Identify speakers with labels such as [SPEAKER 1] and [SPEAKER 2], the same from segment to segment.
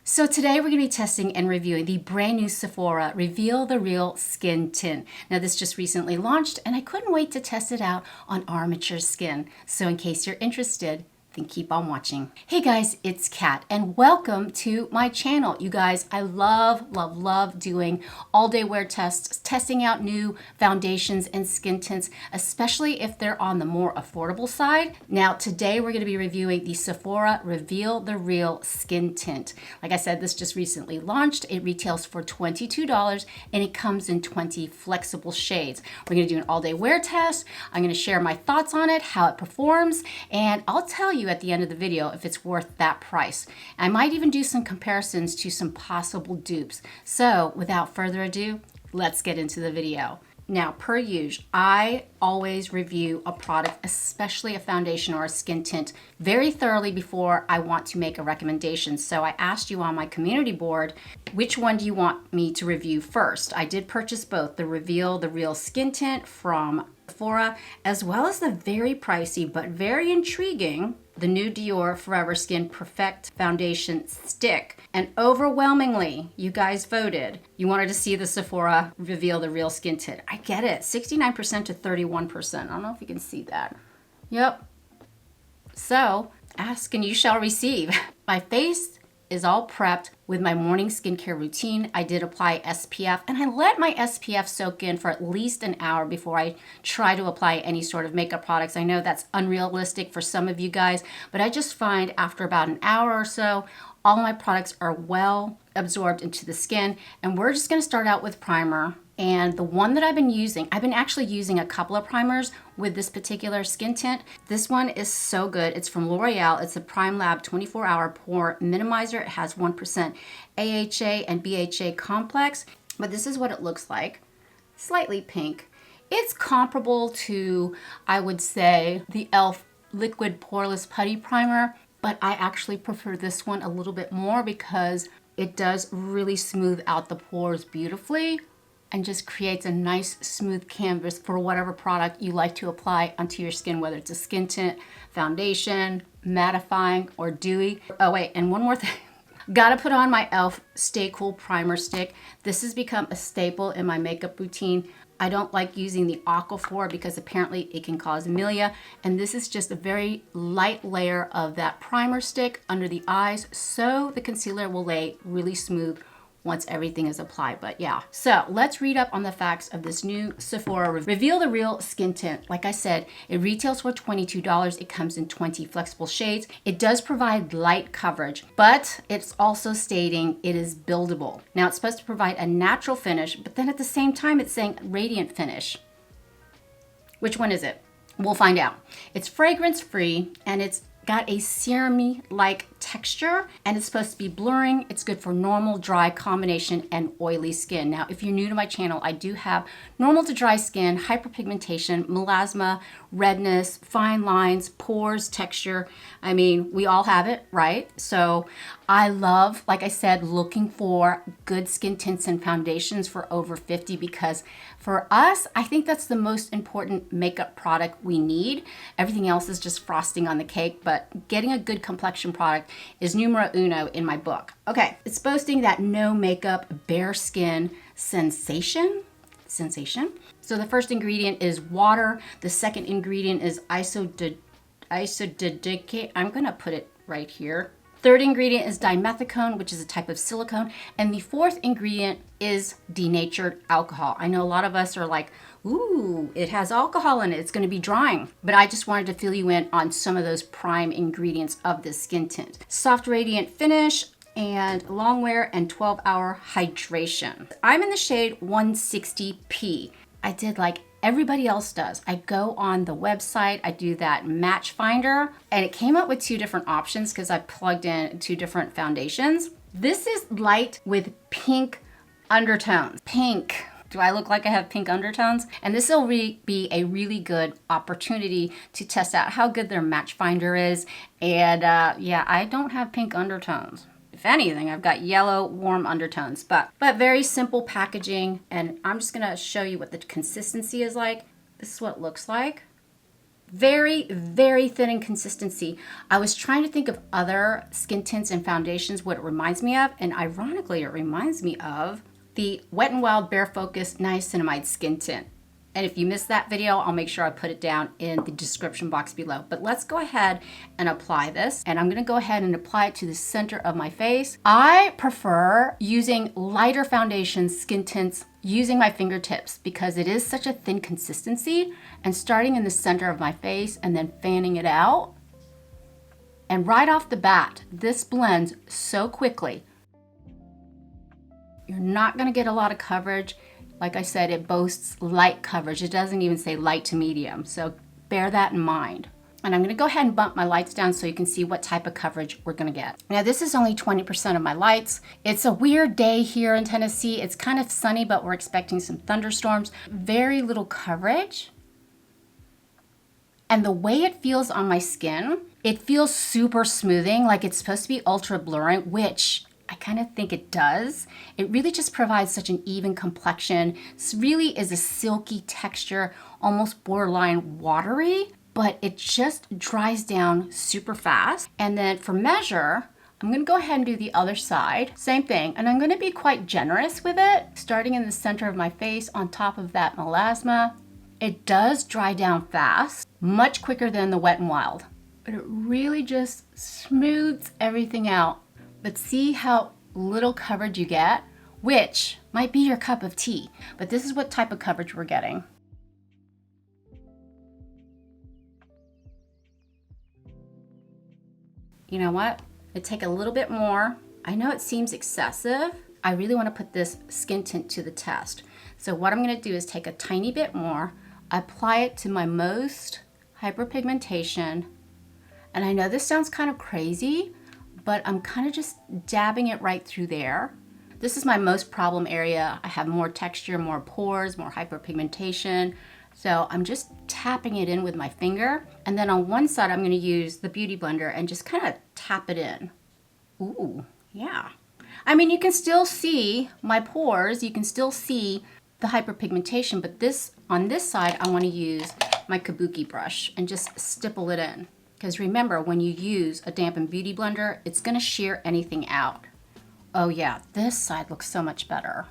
[SPEAKER 1] So today we're going to be testing and reviewing the brand new Sephora Reveal the Real Skin Tint. Now this just recently launched and I couldn't wait to test it out on our mature skin. So in case you're interested, then keep on watching. Hey guys, it's Kat and welcome to my channel. You guys, I love doing all day wear tests, testing out new foundations and skin tints, especially if they're on the more affordable side. Now today we're gonna be reviewing the Sephora Reveal the Real Skin Tint. Like I said, this just recently launched. It retails for $22 and it comes in 20 flexible shades. We're gonna do an all day wear test. I'm gonna share my thoughts on it, how it performs, and I'll tell you at the end of the video if it's worth that price. I might even do some comparisons to some possible dupes. So without further ado, let's get into the video. Now, per usual, I always review a product, especially a foundation or a skin tint, very thoroughly before I want to make a recommendation. So I asked you on my community board, which one do you want me to review first? I did purchase both the Reveal the Real Skin Tint from Sephora, as well as the very pricey but very intriguing the new Dior Forever Skin Perfect Foundation Stick. And overwhelmingly, you guys voted. You wanted to see the Sephora Reveal the Real Skin Tint. I get it, 69% to 31%. I don't know if you can see that. Yep. So, ask and you shall receive. My face is all prepped with my morning skincare routine. I did apply SPF and I let my SPF soak in for at least an hour before I try to apply any sort of makeup products. I know that's unrealistic for some of you guys, but I just find after about an hour or so, all my products are well absorbed into the skin. And we're just gonna start out with primer. And the one that I've been actually using a couple of primers with this particular skin tint. This one is so good. It's from L'Oreal. It's a Prime Lab 24-hour pore minimizer. It has 1% AHA and BHA complex, but this is what it looks like. Slightly pink. It's comparable to, I would say, the e.l.f. Liquid Poreless Putty Primer, but I actually prefer this one a little bit more because it does really smooth out the pores beautifully and just creates a nice smooth canvas for whatever product you like to apply onto your skin, whether it's a skin tint, foundation, mattifying, or dewy. Oh wait, and one more thing. Gotta put on my e.l.f. Stay Cool Primer Stick. This has become a staple in my makeup routine. I don't like using the Aquaphor because apparently it can cause amelia, and this is just a very light layer of that primer stick under the eyes so the concealer will lay really smooth once everything is applied. But yeah, so let's read up on the facts of this new Sephora Reveal the Real Skin Tint. Like I said, it retails for $22. It comes in 20 flexible shades. It does provide light coverage, but it's also stating it is buildable. Now it's supposed to provide a natural finish, but then at the same time it's saying radiant finish. Which one is it? We'll find out. It's fragrance free and it's got a serum-y-like texture, and it's supposed to be blurring. It's good for normal, dry combination, and oily skin. Now, if you're new to my channel, I do have normal to dry skin, hyperpigmentation, melasma, redness, fine lines, pores, texture. I mean, we all have it, right? So I love, like I said, looking for good skin tints and foundations for over 50 because for us, I think that's the most important makeup product we need. Everything else is just frosting on the cake, but getting a good complexion product is numero uno in my book. Okay, it's boasting that no makeup, bare skin sensation. So the first ingredient is water. The second ingredient is isodidicate. I'm gonna put it right here. Third ingredient is dimethicone, which is a type of silicone. And the fourth ingredient is denatured alcohol. I know a lot of us are like, ooh, it has alcohol in it, it's gonna be drying. But I just wanted to fill you in on some of those prime ingredients of this skin tint. Soft radiant finish, and long wear and 12-hour hydration. I'm in the shade 160p. I did like everybody else does. I go on the website, I do that match finder, and it came up with two different options because I plugged in two different foundations. This is light with pink undertones. Pink. Do I look like I have pink undertones? And this will be a really good opportunity to test out how good their match finder is. And yeah, I don't have pink undertones. If anything, I've got yellow, warm undertones, but very simple packaging. And I'm just gonna show you what the consistency is like. This is what it looks like. Very, very thin in consistency. I was trying to think of other skin tints and foundations, what it reminds me of, and ironically, it reminds me of the WetNWild Bare Focus Niacinamide Skin Tint. And if you missed that video, I'll make sure I put it down in the description box below. But let's go ahead and apply this. And I'm gonna go ahead and apply it to the center of my face. I prefer using lighter foundation skin tints using my fingertips because it is such a thin consistency, and starting in the center of my face and then fanning it out. And right off the bat, this blends so quickly. You're not gonna get a lot of coverage. Like I said, it boasts light coverage. It doesn't even say light to medium, so bear that in mind. And I'm gonna go ahead and bump my lights down so you can see what type of coverage we're gonna get. Now this is only 20% of my lights. It's a weird day here in Tennessee. It's kind of sunny, but we're expecting some thunderstorms. Very little coverage. And the way it feels on my skin, it feels super smoothing, like it's supposed to be ultra blurring, which I kind of think it does. It really just provides such an even complexion. This really is a silky texture, almost borderline watery, but it just dries down super fast. And then for measure, I'm gonna go ahead and do the other side. Same thing, and I'm gonna be quite generous with it, starting in the center of my face on top of that melasma. It does dry down fast, much quicker than the WetNWild, but it really just smooths everything out. But see how little coverage you get, which might be your cup of tea, but this is what type of coverage we're getting. You know what? I take a little bit more. I know it seems excessive. I really want to put this skin tint to the test. So what I'm going to do is take a tiny bit more, apply it to my most hyperpigmentation. And I know this sounds kind of crazy, but I'm kind of just dabbing it right through there. This is my most problem area. I have more texture, more pores, more hyperpigmentation. So I'm just tapping it in with my finger. And then on one side, I'm gonna use the Beauty Blender and just kind of tap it in. Ooh, yeah. I mean, you can still see my pores. You can still see the hyperpigmentation, but on this side, I wanna use my kabuki brush and just stipple it in. Because remember, when you use a dampened Beauty Blender, it's gonna shear anything out. Oh yeah, this side looks so much better.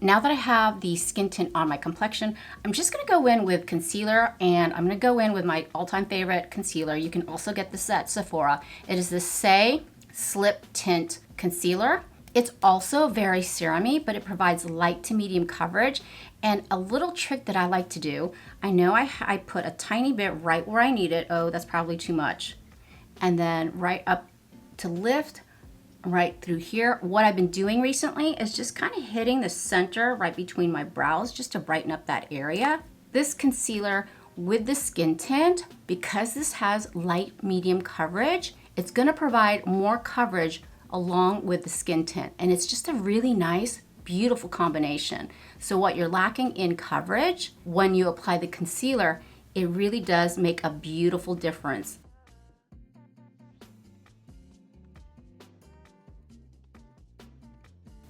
[SPEAKER 1] Now that I have the skin tint on my complexion, I'm just gonna go in with concealer, and I'm gonna go in with my all-time favorite concealer. You can also get this at Sephora. It is the Saie Slip Tint Concealer. It's also very serum-y, but it provides light to medium coverage. And a little trick that I like to do, I know I put a tiny bit right where I need it. Oh, that's probably too much. And then right up to lift, right through here. What I've been doing recently is just kind of hitting the center right between my brows just to brighten up that area. This concealer with the skin tint, because this has light medium coverage, it's gonna provide more coverage along with the skin tint. And it's just a really nice, beautiful combination. So what you're lacking in coverage, when you apply the concealer, it really does make a beautiful difference.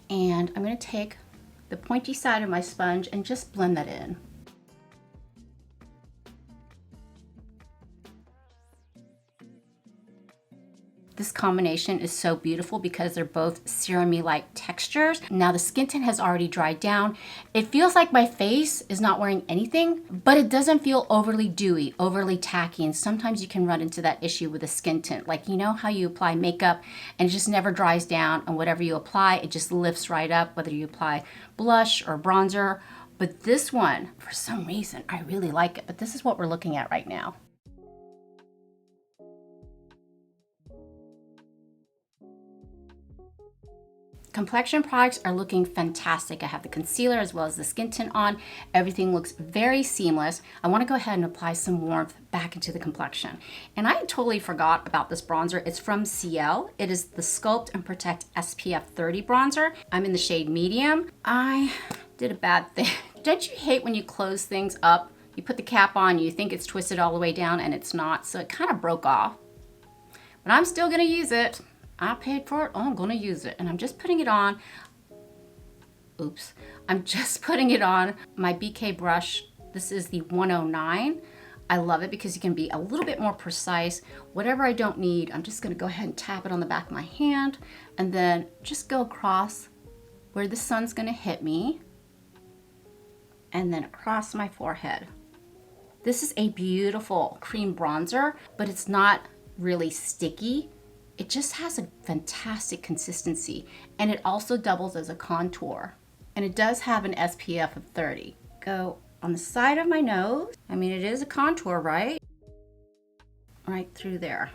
[SPEAKER 1] And I'm gonna take the pointy side of my sponge and just blend that in. This combination is so beautiful because they're both serum-y-like textures. Now the skin tint has already dried down. It feels like my face is not wearing anything, but it doesn't feel overly dewy, overly tacky, and sometimes you can run into that issue with a skin tint. Like, you know how you apply makeup and it just never dries down, and whatever you apply, it just lifts right up, whether you apply blush or bronzer. But this one, for some reason, I really like it, but this is what we're looking at right now. Complexion products are looking fantastic. I have the concealer as well as the skin tint on. Everything looks very seamless. I want to go ahead and apply some warmth back into the complexion. And I totally forgot about this bronzer. It's from Ciele. It is the Sculpt and Protect SPF 30 bronzer. I'm in the shade medium. I did a bad thing. Don't you hate when you close things up? You put the cap on, you think it's twisted all the way down, and it's not. So it kind of broke off. But I'm still gonna use it. I paid for it, oh, I'm gonna use it. And I'm just putting it on, oops. I'm just putting it on my BK brush. This is the 109. I love it because you can be a little bit more precise. Whatever I don't need, I'm just gonna go ahead and tap it on the back of my hand and then just go across where the sun's gonna hit me and then across my forehead. This is a beautiful cream bronzer, but it's not really sticky. It just has a fantastic consistency, and it also doubles as a contour. And it does have an SPF of 30. Go on the side of my nose. I mean, it is a contour, right? Right through there.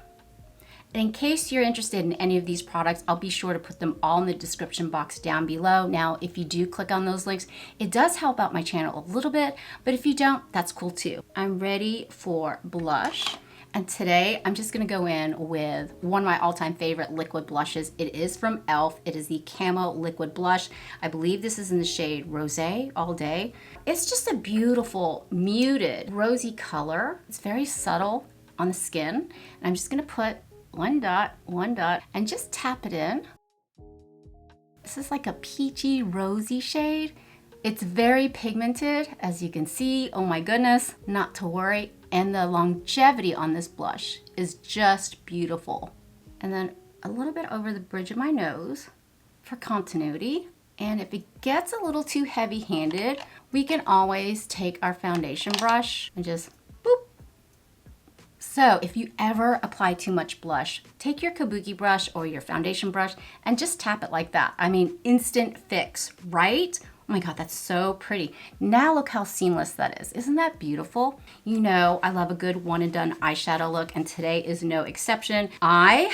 [SPEAKER 1] And in case you're interested in any of these products, I'll be sure to put them all in the description box down below. Now, if you do click on those links, it does help out my channel a little bit, but if you don't, that's cool too. I'm ready for blush. And today I'm just gonna go in with one of my all-time favorite liquid blushes. It is from e.l.f. It is the Camo liquid blush. I believe this is in the shade Rosy All Day. It's just a beautiful muted rosy color. It's very subtle on the skin. And I'm just gonna put one dot, and just tap it in. This is like a peachy rosy shade. It's very pigmented, as you can see. Oh my goodness, not to worry. And the longevity on this blush is just beautiful. And then a little bit over the bridge of my nose for continuity. And if it gets a little too heavy-handed, we can always take our foundation brush and just boop. So if you ever apply too much blush, take your kabuki brush or your foundation brush and just tap it like that. I mean, instant fix, right? Oh my God, that's so pretty. Now look how seamless that is. Isn't that beautiful? You know, I love a good one and done eyeshadow look, and today is no exception. I've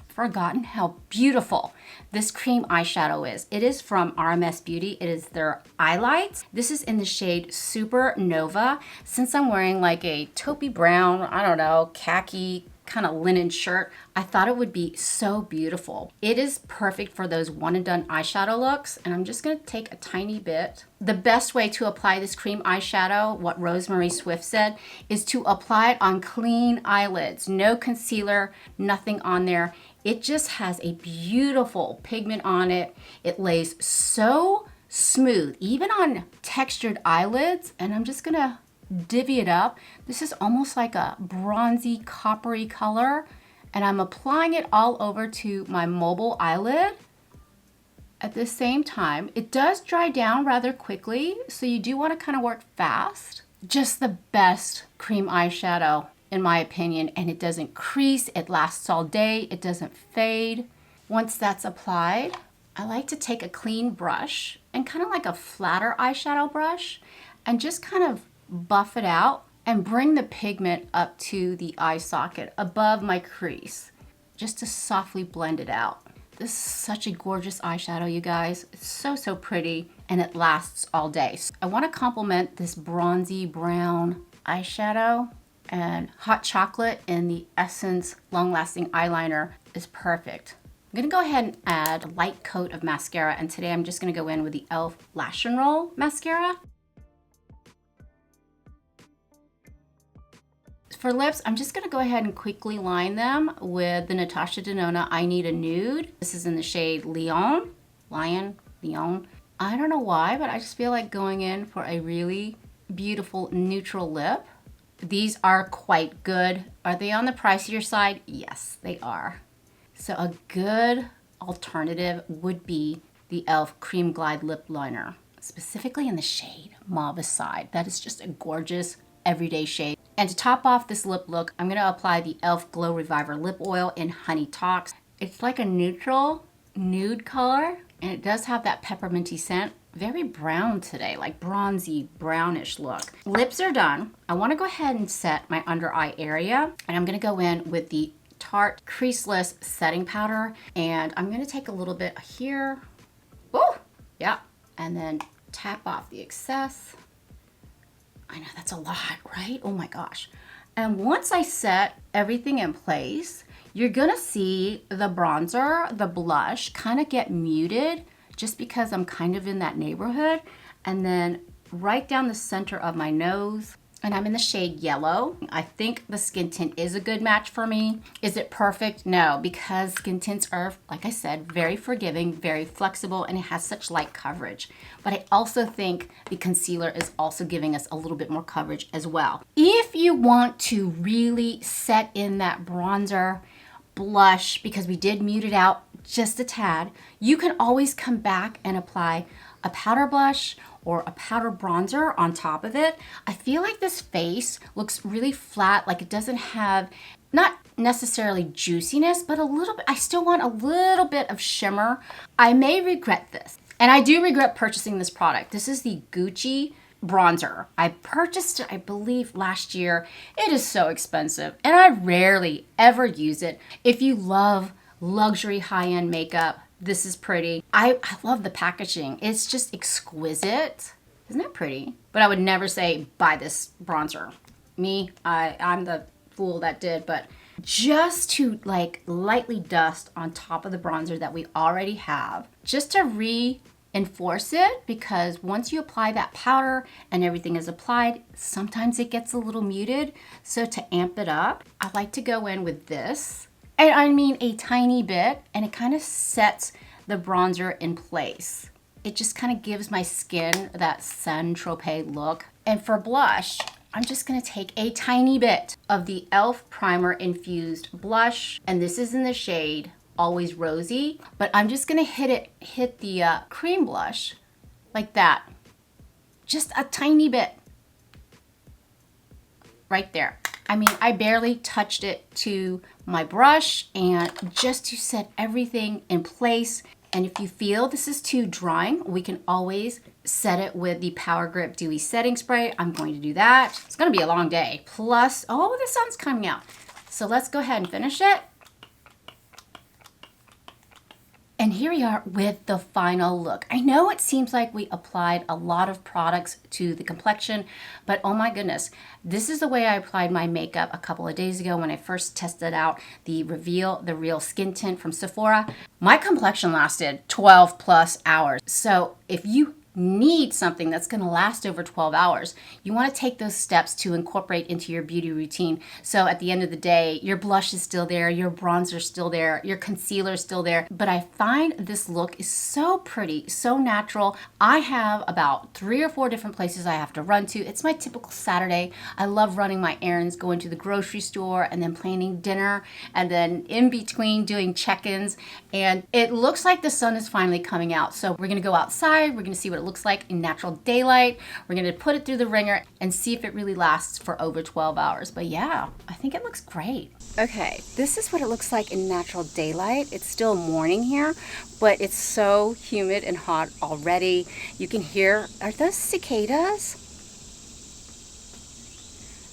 [SPEAKER 1] forgotten how beautiful this cream eyeshadow is. It is from RMS Beauty. It is their Eyelights. This is in the shade Supernova. Since I'm wearing like a taupey brown, I don't know, khaki kind of linen shirt, I thought it would be so beautiful. It is perfect for those one and done eyeshadow looks, and I'm just gonna take a tiny bit. The best way to apply this cream eyeshadow, what Rosemary Swift said, is to apply it on clean eyelids. No concealer, nothing on there. It just has a beautiful pigment on it. It lays so smooth, even on textured eyelids, and I'm just gonna divvy it up. This is almost like a bronzy coppery color, and I'm applying it all over to my mobile eyelid. At the same time, it does dry down rather quickly, so you do want to kind of work fast. Just the best cream eyeshadow in my opinion, and it doesn't crease, it lasts all day, it doesn't fade. Once that's applied, I like to take a clean brush and kind of like a flatter eyeshadow brush and just kind of buff it out and bring the pigment up to the eye socket above my crease just to softly blend it out. This is such a gorgeous eyeshadow, you guys. It's so, so pretty, and it lasts all day. So I want to complement this bronzy brown eyeshadow, and Hot Chocolate in the Essence Long Lasting Eyeliner is perfect. I'm gonna go ahead and add a light coat of mascara, and today I'm just gonna go in with the e.l.f. Lash and Roll mascara. For lips, I'm just gonna go ahead and quickly line them with the Natasha Denona I Need a Nude. This is in the shade Lyan. I don't know why, but I just feel like going in for a really beautiful neutral lip. These are quite good. Are they on the pricier side? Yes, they are. So a good alternative would be the e.l.f. Cream Glide Lip Liner, specifically in the shade Mauve Side. That is just a gorgeous everyday shade. And to top off this lip look, I'm gonna apply the e.l.f. Glow Reviver Lip Oil in Honey Talks. It's like a neutral nude color, and it does have that pepperminty scent. Very brown today, like bronzy, brownish look. Lips are done. I wanna go ahead and set my under eye area, and I'm gonna go in with the Tarte Creaseless Setting Powder, and I'm gonna take a little bit here. Oh, yeah, and then tap off the excess. I know that's a lot, right? Oh my gosh. And once I set everything in place, you're gonna see the bronzer, the blush kind of get muted just because I'm kind of in that neighborhood. And then right down the center of my nose, and I'm in the shade Yellow. I think the skin tint is a good match for me. Is it perfect? No, because skin tints are, like I said, very forgiving, very flexible, and it has such light coverage. But I also think the concealer is also giving us a little bit more coverage as well. If you want to really set in that bronzer, blush, because we did mute it out just a tad, you can always come back and apply a powder blush or a powder bronzer on top of it. I feel like this face looks really flat, like it doesn't have, not necessarily juiciness, but a little bit, I still want a little bit of shimmer. I may regret this, and I do regret purchasing this product. This is the Gucci bronzer. I purchased it, I believe, last year. It is so expensive, and I rarely ever use it. If you love luxury high-end makeup, this is pretty. I love the packaging. It's just exquisite. Isn't that pretty? But I would never say buy this bronzer. Me, I'm the fool that did, but just to like lightly dust on top of the bronzer that we already have, just to reinforce it, because once you apply that powder and everything is applied, sometimes it gets a little muted. So to amp it up, I like to go in with this. And I mean a tiny bit, and it kind of sets the bronzer in place. It just kind of gives my skin that Saint-Tropez look. And for blush, I'm just gonna take a tiny bit of the e.l.f. Primer-Infused blush, and this is in the shade Always Rosy, but I'm just gonna hit the cream blush like that. Just a tiny bit. Right there. I mean, I barely touched it to my brush, and just to set everything in place. And if you feel this is too drying, we can always set it with the Power Grip Dewy Setting Spray. I'm going to do that. It's gonna be a long day. Plus, oh, the sun's coming out. So let's go ahead and finish it. And here we are with the final look. I know it seems like we applied a lot of products to the complexion, but oh my goodness, this is the way I applied my makeup a couple of days ago when I first tested out the Reveal the Real Skin Tint from Sephora. My complexion lasted 12 plus hours. So if you need something that's going to last over 12 hours, you want to take those steps to incorporate into your beauty routine. So at the end of the day, your blush is still there, your bronzer is still there, your concealer is still there. But I find this look is so pretty, so natural. I have about 3 or 4 different places I have to run to. It's my typical Saturday. I love running my errands, going to the grocery store, and then planning dinner, and then in between doing check-ins. And it looks like the sun is finally coming out. So we're going to go outside. We're going to see what it looks like in natural daylight. We're going to put it through the ringer and see if it really lasts for over 12 hours. But yeah, I think it looks great. Okay, this is what it looks like in natural daylight. It's still morning here, but it's so humid and hot already. You can hear, are those cicadas?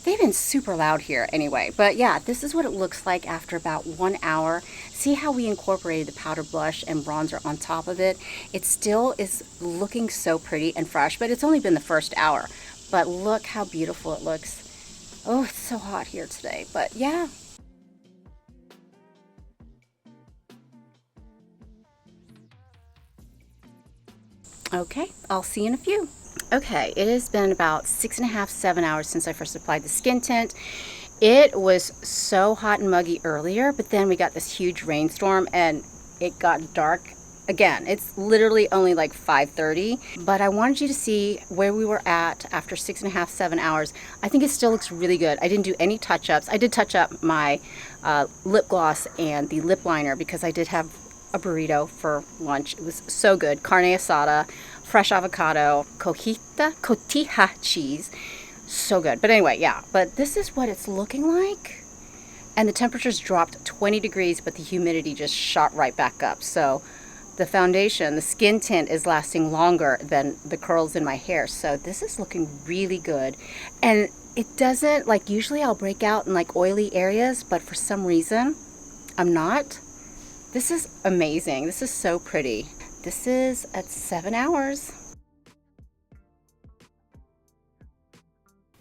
[SPEAKER 1] They've been super loud here anyway. But yeah, this is what it looks like after about 1 hour. See how we incorporated the powder blush and bronzer on top of it? It still is looking so pretty and fresh, but it's only been the first hour. But look how beautiful it looks. Oh, it's so hot here today, but yeah. Okay, I'll see you in a few. Okay, it has been about 6.5, 7 hours since I first applied the skin tint. It was so hot and muggy earlier, but then we got this huge rainstorm and it got dark again. It's literally only like 5:30, but I wanted you to see where we were at after 6.5, 7 hours. I think it still looks really good. I didn't do any touch-ups. I did touch up my lip gloss and the lip liner because I did have a burrito for lunch. It was so good. Carne asada, fresh avocado, cotija cheese. So good. But anyway, yeah. But this is what it's looking like. And the temperatures dropped 20 degrees, but the humidity just shot right back up. So the foundation, the skin tint is lasting longer than the curls in my hair. So this is looking really good. And it doesn't, like usually I'll break out in like oily areas, but for some reason I'm not. This is amazing. This is so pretty. This is at 7 hours.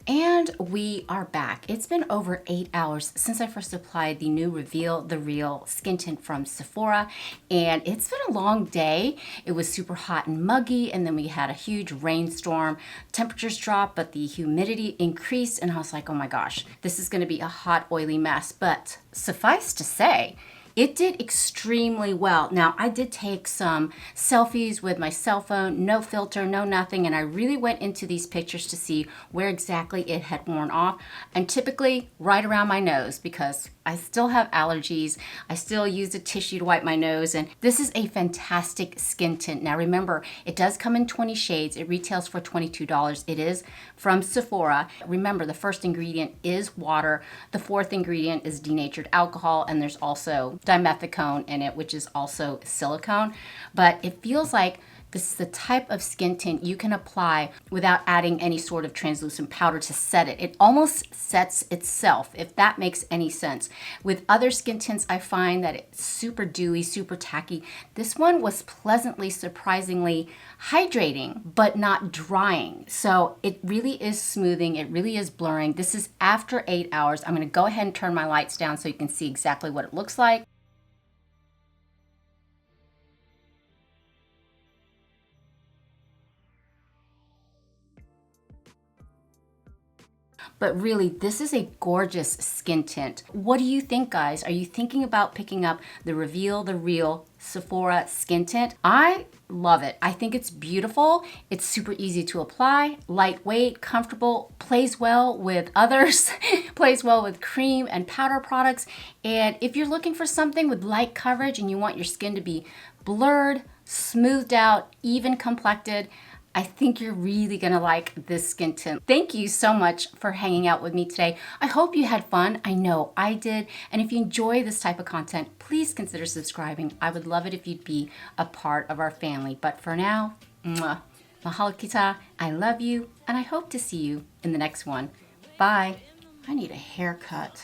[SPEAKER 1] And we are back. It's been over 8 hours since I first applied the new Reveal the Real skin tint from Sephora, and it's been a long day. It was super hot and muggy, and then we had a huge rainstorm. Temperatures dropped, but the humidity increased, and I was like, oh my gosh, this is gonna be a hot, oily mess. But suffice to say, it did extremely well. Now, I did take some selfies with my cell phone, no filter, no nothing, and I really went into these pictures to see where exactly it had worn off, and typically right around my nose because I still have allergies. I still use a tissue to wipe my nose, and this is a fantastic skin tint. Now remember, it does come in 20 shades. It retails for $22. It is from Sephora. Remember, the first ingredient is water. The fourth ingredient is denatured alcohol, and there's also dimethicone in it, which is also silicone. But it feels like this is the type of skin tint you can apply without adding any sort of translucent powder to set it. It almost sets itself, if that makes any sense. With other skin tints, I find that it's super dewy, super tacky. This one was pleasantly, surprisingly hydrating, but not drying. So it really is smoothing. It really is blurring. This is after 8 hours. I'm going to go ahead and turn my lights down so you can see exactly what it looks like. But really, this is a gorgeous skin tint. What do you think, guys? Are you thinking about picking up the Reveal the Real Sephora skin tint? I love it. I think it's beautiful. It's super easy to apply, lightweight, comfortable, plays well with others, plays well with cream and powder products. And if you're looking for something with light coverage and you want your skin to be blurred, smoothed out, even complected, I think you're really gonna like this skin tint. Thank you so much for hanging out with me today. I hope you had fun. I know I did. And if you enjoy this type of content, please consider subscribing. I would love it if you'd be a part of our family. But for now, mwah, mahalo kita. I love you, and I hope to see you in the next one. Bye. I need a haircut.